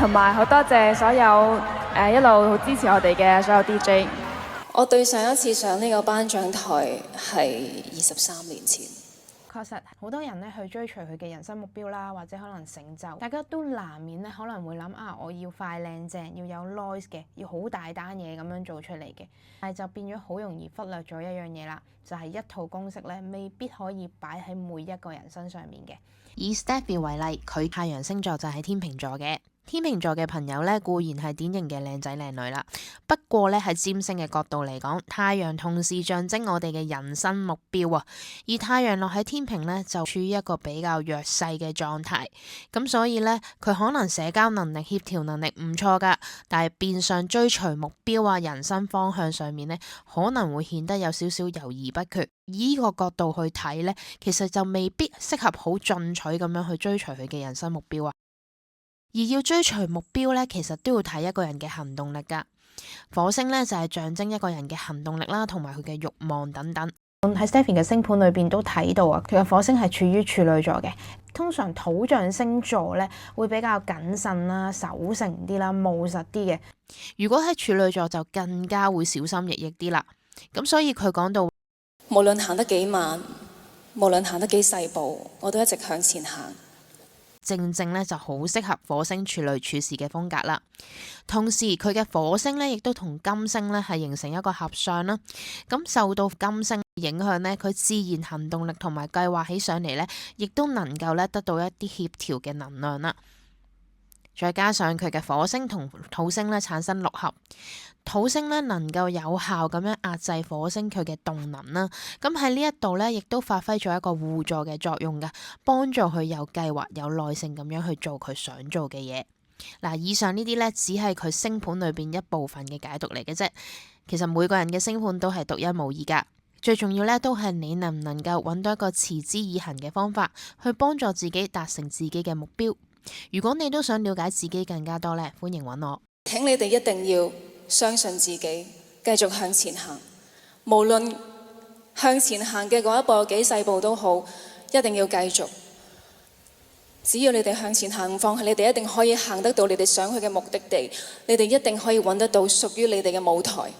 同埋好多謝所有一路好支持我哋嘅所有 DJ。我對上一次上呢個頒獎台係23年前。確實好多人咧去追隨佢嘅人生目標啦，或者可能成就，大家都難免咧可能會諗啊，我要快靚正，要有 noise 嘅，要好大單嘢咁樣做出嚟嘅，但係就變咗好容易忽略咗一樣嘢啦，就係一套公式咧未必可以擺喺每一個人身上面嘅。以 Stephy 為例，佢太陽星座就係天秤座嘅。天秤座嘅朋友咧固然係典型嘅靚仔靚女啦，不過咧喺占星嘅角度嚟講，太陽同時象徵我哋嘅人生目標啊，而太陽落喺天秤咧就處於一個比較弱勢嘅狀態，咁所以咧佢可能社交能力、協調能力唔錯噶，但係變相追隨目標啊、人生方向上面咧可能會顯得有少少猶豫不決。以呢個角度去睇咧，其實就未必適合好進取咁樣去追隨佢嘅人生目標啊。而要追隨目標咧，其實都要睇一個人嘅行動力噶。火星咧就係象徵一個人嘅行動力啦，同埋佢嘅慾望等等。喺 Stephy 嘅星盤裏邊都睇到啊，佢嘅火星係處於處女座嘅。通常土象星座咧會比較謹慎啦、守成啲啦、務實啲嘅。如果喺處女座就更加會小心翼翼啲啦。咁所以佢講到，無論行得幾慢，無論行得幾細步，我都一直向前行。正正咧就好適合火星處女處事嘅風格啦。同時佢嘅火星咧亦都同金星咧係形成一個合相啦。咁受到金星影響咧，佢自然行動力同埋計劃起上嚟咧，亦都能夠咧得到一啲協調嘅能量啦。再加上佢嘅火星同土星咧產生六合，土星咧能夠有效咁樣壓制火星佢嘅動能啦。咁喺呢一度咧，亦都發揮咗一個互助嘅作用噶，幫助佢有計劃、有耐性咁樣去做佢想做嘅嘢。嗱，以上呢啲咧只係佢星盤裏邊一部分嘅解讀嚟嘅啫。其實每個人嘅星盤都係獨一無二噶，最重要咧都係你能唔能夠揾到一個持之以恆嘅方法，去幫助自己達成自己嘅目標。如果你都想了解自己更加多咧，歡迎揾我。請你哋一定要相信自己，繼續向前行。無論向前行嘅嗰一步有幾細步都好，一定要繼續。只要你哋向前行唔放棄，你哋一定可以行得到你哋想去嘅目的地，你哋一定可以揾得到屬於你哋嘅舞台。